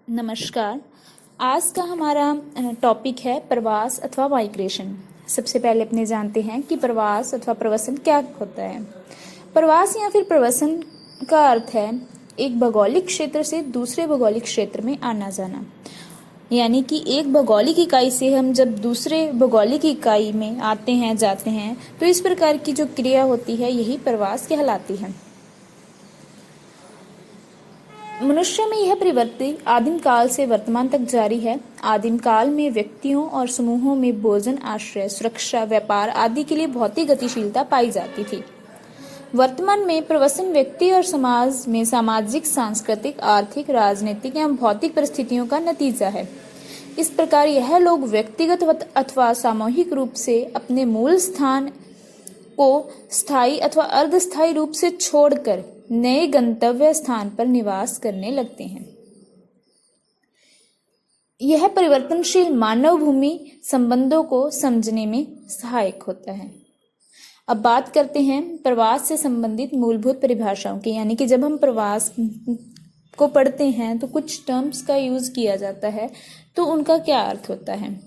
नमस्कार। आज का हमारा टॉपिक है प्रवास अथवा माइग्रेशन। सबसे पहले अपने जानते हैं कि प्रवास अथवा प्रवसन क्या होता है। प्रवास या फिर प्रवसन का अर्थ है एक भौगोलिक क्षेत्र से दूसरे भौगोलिक क्षेत्र में आना जाना। यानी कि एक भौगोलिक इकाई से हम जब दूसरे भौगोलिक इकाई में आते हैं जाते हैं तो इस प्रकार की जो क्रिया होती है यही प्रवास कहलाती है। मनुष्य में यह प्रवृत्ति आदिम काल से वर्तमान तक जारी है। आदिम काल में व्यक्तियों और समूहों में भोजन, आश्रय, सुरक्षा, व्यापार आदि के लिए भौतिक गतिशीलता पाई जाती थी। वर्तमान में प्रवसन व्यक्ति और समाज में सामाजिक, सांस्कृतिक, आर्थिक, राजनीतिक एवं भौतिक परिस्थितियों का नतीजा है। इस प्रकार यह लोग व्यक्तिगत अथवा सामूहिक रूप से अपने मूल स्थान को स्थायी अथवा अर्धस्थायी रूप से छोड़कर नए गंतव्य स्थान पर निवास करने लगते हैं। यह परिवर्तनशील मानव भूमि संबंधों को समझने में सहायक होता है। अब बात करते हैं प्रवास से संबंधित मूलभूत परिभाषाओं की। यानी कि जब हम प्रवास को पढ़ते हैं तो कुछ टर्म्स का यूज किया जाता है, तो उनका क्या अर्थ होता है।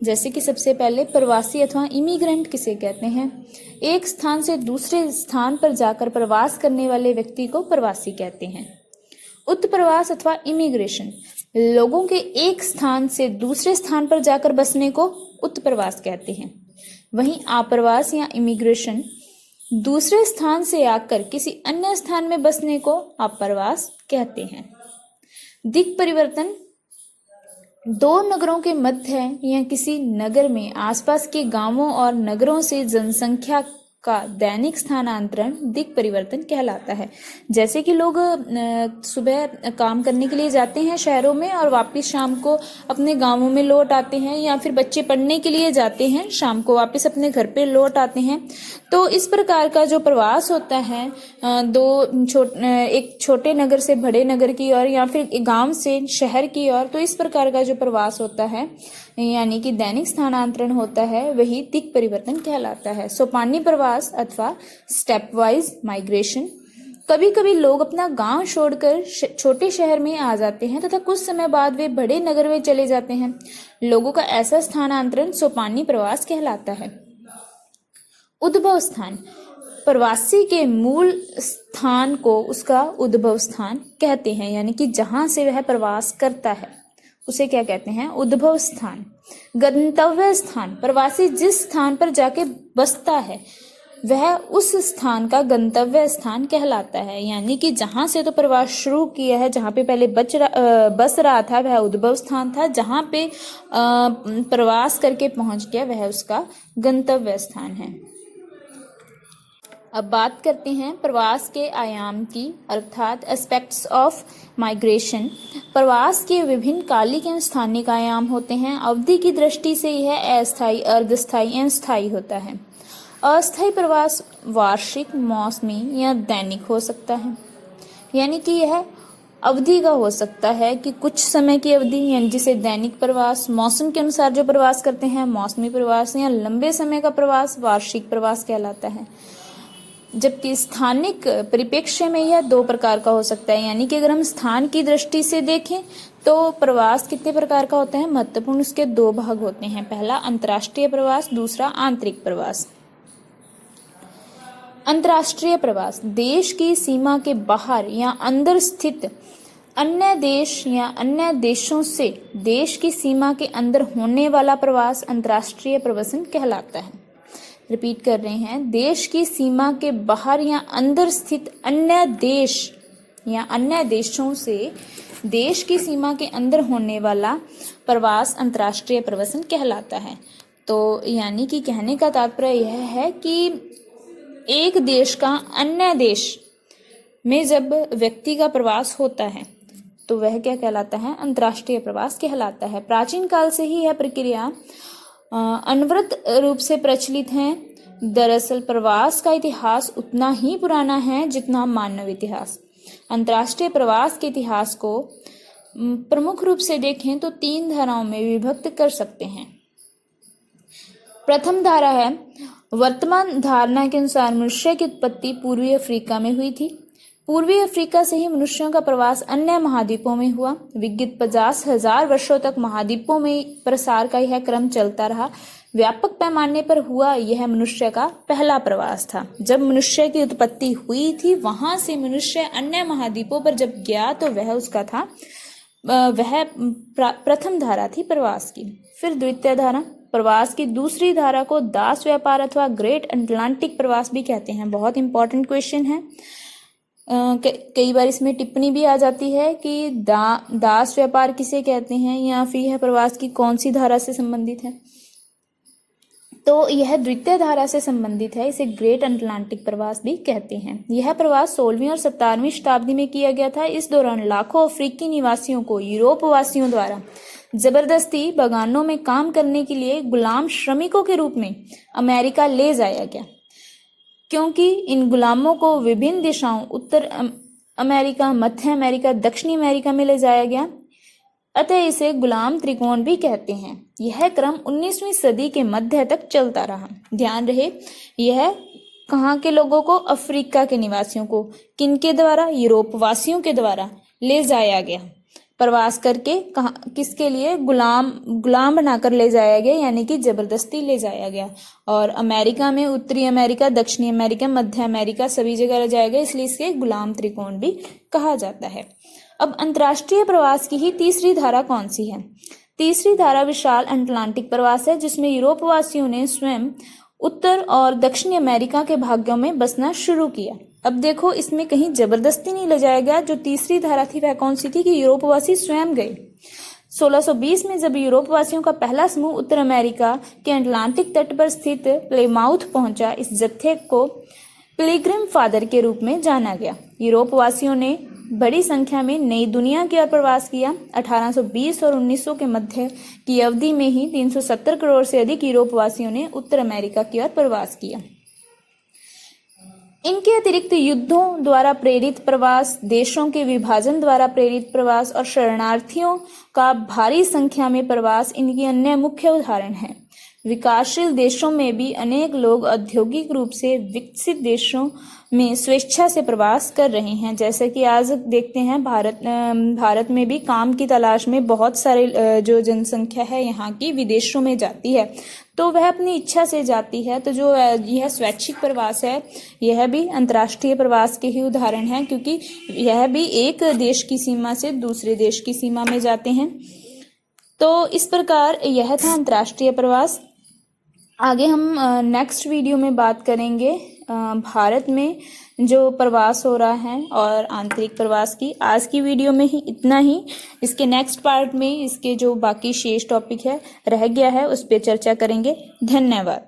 जैसे कि सबसे पहले प्रवासी अथवा इमिग्रेंट किसे कहते हैं। एक स्थान से दूसरे स्थान पर जाकर प्रवास करने वाले व्यक्ति को प्रवासी कहते हैं। उत्प्रवास अथवा इमिग्रेशन लोगों के एक स्थान से दूसरे स्थान पर जाकर बसने को उत्प्रवास कहते हैं। वहीं आप्रवास या इमिग्रेशन दूसरे स्थान से आकर किसी अन्य स्थान में बसने को आप्रवास कहते हैं। दिक् परिवर्तन दो नगरों के मध्य या किसी नगर में आसपास के गांवों और नगरों से जनसंख्या का दैनिक स्थानांतरण दिक् परिवर्तन कहलाता है। जैसे कि लोग सुबह काम करने के लिए जाते हैं शहरों में और वापस शाम को अपने गांवों में लौट आते हैं, या फिर बच्चे पढ़ने के लिए जाते हैं शाम को वापस अपने घर पे लौट आते हैं। तो इस प्रकार का जो प्रवास होता है एक छोटे नगर से बड़े नगर की ओर या फिर गांव से शहर की ओर, तो इस प्रकार का जो प्रवास होता है यानी कि दैनिक स्थानांतरण होता है वही दिक् परिवर्तन कहलाता है। सोपानी प्रवास अथवा स्टेप वाइज माइग्रेशन कभी कभी लोग अपना गांव छोड़कर छोटे शहर में आ जाते हैं तथा कुछ समय बाद वे बड़े नगर में चले जाते हैं। लोगों का ऐसा स्थानांतरण सोपानी प्रवास कहलाता है। उद्भव स्थान प्रवासी के मूल स्थान को उसका उद्भव स्थान कहते हैं। यानी कि जहां से वह प्रवास करता है उसे क्या कहते हैं, उद्भव स्थान। गंतव्य स्थान प्रवासी जिस स्थान पर जाके बसता है वह उस स्थान का गंतव्य स्थान कहलाता है। यानी कि जहां से तो प्रवास शुरू किया है, जहां पे पहले बस रहा था वह उद्भव स्थान था, जहां पे प्रवास करके पहुंच गया वह उसका गंतव्य स्थान है। अब बात करते हैं प्रवास के आयाम की, अर्थात एस्पेक्ट्स ऑफ माइग्रेशन। प्रवास के विभिन्न कालिक एवं स्थानिक आयाम होते हैं। अवधि की दृष्टि से यह अस्थायी, अर्धस्थायी एवं स्थायी होता है। अस्थायी प्रवास वार्षिक, मौसमी या दैनिक हो सकता है। यानी कि यह अवधि का हो सकता है कि कुछ समय की अवधि, यानी जिसे दैनिक प्रवास, मौसम के अनुसार जो प्रवास करते हैं मौसमी प्रवास, या लंबे समय का प्रवास वार्षिक प्रवास कहलाता है। जबकि स्थानिक परिप्रेक्ष्य में यह दो प्रकार का हो सकता है। यानी कि अगर हम स्थान की दृष्टि से देखें तो प्रवास कितने प्रकार का होता है, महत्वपूर्ण उसके दो भाग होते हैं। पहला अंतर्राष्ट्रीय प्रवास, दूसरा आंतरिक प्रवास। अंतर्राष्ट्रीय प्रवास देश की सीमा के बाहर या अंदर स्थित अन्य देश या अन्य देशों से देश की सीमा के अंदर होने वाला प्रवास अंतर्राष्ट्रीय प्रवासन कहलाता है। रिपीट कर रहे हैं, देश की सीमा के बाहर या अंदर स्थित अन्य देश या अन्य देशों से देश की सीमा के अंदर होने वाला प्रवास अंतर्राष्ट्रीय प्रवासन कहलाता है। तो यानी कि कहने का तात्पर्य यह है कि एक देश का अन्य देश में जब व्यक्ति का प्रवास होता है तो वह क्या कहलाता है, अंतर्राष्ट्रीय प्रवास कहलाता है। प्राचीन काल से ही यह प्रक्रिया अनवरत रूप से प्रचलित है। दरअसल प्रवास का इतिहास उतना ही पुराना है जितना मानव इतिहास। अंतर्राष्ट्रीय प्रवास के इतिहास को प्रमुख रूप से देखें तो 3 धाराओं में विभक्त कर सकते हैं। प्रथम धारा है, वर्तमान धारणा के अनुसार मनुष्य की उत्पत्ति पूर्वी अफ्रीका में हुई थी। पूर्वी अफ्रीका से ही मनुष्यों का प्रवास अन्य महाद्वीपों में हुआ। विगत 50,000 वर्षों तक महाद्वीपों में प्रसार का यह क्रम चलता रहा। व्यापक पैमाने पर हुआ यह मनुष्य का पहला प्रवास था। जब मनुष्य की उत्पत्ति हुई थी, वहां से मनुष्य अन्य महाद्वीपों पर जब गया तो वह उसका था, वह प्रथम धारा थी प्रवास की। फिर द्वितीय धारा, प्रवास की दूसरी धारा को दास व्यापार अथवा ग्रेट अटलांटिक प्रवास भी कहते हैं। बहुत इंपॉर्टेंट क्वेश्चन है। कई बार इसमें टिप्पणी भी आ जाती है कि दास व्यापार किसे कहते हैं, या फिर यह प्रवास की कौन सी धारा से संबंधित है। तो यह द्वितीय धारा से संबंधित है, इसे ग्रेट अटलांटिक प्रवास भी कहते हैं। यह प्रवास 16वीं और 17वीं शताब्दी में किया गया था। इस दौरान लाखों अफ्रीकी निवासियों को यूरोप वासियों द्वारा जबरदस्ती बगानों में काम करने के लिए गुलाम श्रमिकों के रूप में अमेरिका ले जाया गया। क्योंकि इन गुलामों को विभिन्न दिशाओं उत्तर अमेरिका, मध्य अमेरिका, दक्षिणी अमेरिका में ले जाया गया, अतः इसे गुलाम त्रिकोण भी कहते हैं। यह क्रम 19वीं सदी के मध्य तक चलता रहा। ध्यान रहे, यह कहाँ के लोगों को? अफ्रीका के निवासियों को। किनके द्वारा? यूरोप वासियों के द्वारा ले जाया गया। प्रवास करके कहाँ, किसके लिए? गुलाम बनाकर ले जाया गया, यानी कि जबरदस्ती ले जाया गया। और अमेरिका में उत्तरी अमेरिका, दक्षिणी अमेरिका, मध्य अमेरिका सभी जगह ले जाया गया, इसलिए इसे गुलाम त्रिकोण भी कहा जाता है। अब अंतर्राष्ट्रीय प्रवास की ही तीसरी धारा कौन सी है? तीसरी धारा विशाल अटलांटिक प्रवास है, जिसमें यूरोप वासियों ने स्वयं उत्तर और दक्षिणी अमेरिका के भागों में बसना शुरू किया। अब देखो, इसमें कहीं जबरदस्ती नहीं ले जाया गया। जो तीसरी धारा थी वह कौन सी थी? कि यूरोपवासी स्वयं गए। 1620 में जब यूरोपवासियों का पहला समूह उत्तर अमेरिका के अटलांटिक तट पर स्थित प्लेमाउथ पहुंचा, इस जत्थे को पिलग्रिम फादर के रूप में जाना गया। यूरोपवासियों ने बड़ी संख्या में नई दुनिया की ओर प्रवास किया। 1820 और 1900 के मध्य की अवधि में ही 370 करोड़ से अधिक यूरोपवासियों ने उत्तर अमेरिका की ओर प्रवास किया। इनके अतिरिक्त युद्धों द्वारा प्रेरित प्रवास, देशों के विभाजन द्वारा प्रेरित प्रवास और शरणार्थियों का भारी संख्या में प्रवास इनकी अन्य मुख्य उदाहरण हैं। विकासशील देशों में भी अनेक लोग औद्योगिक रूप से विकसित देशों में स्वेच्छा से प्रवास कर रहे हैं। जैसे कि आज देखते हैं भारत में भी काम की तलाश में बहुत सारे जो जनसंख्या है यहाँ की विदेशों में जाती है, तो वह अपनी इच्छा से जाती है। तो जो यह स्वैच्छिक प्रवास है, यह भी अंतर्राष्ट्रीय प्रवास के ही उदाहरण है, क्योंकि यह भी एक देश की सीमा से दूसरे देश की सीमा में जाते हैं। तो इस प्रकार यह था अंतर्राष्ट्रीय प्रवास। आगे हम नेक्स्ट वीडियो में बात करेंगे भारत में जो प्रवास हो रहा है और आंतरिक प्रवास की। आज की वीडियो में ही इतना ही। इसके नेक्स्ट पार्ट में इसके जो बाकी शेष टॉपिक है रह गया है उस पर चर्चा करेंगे। धन्यवाद।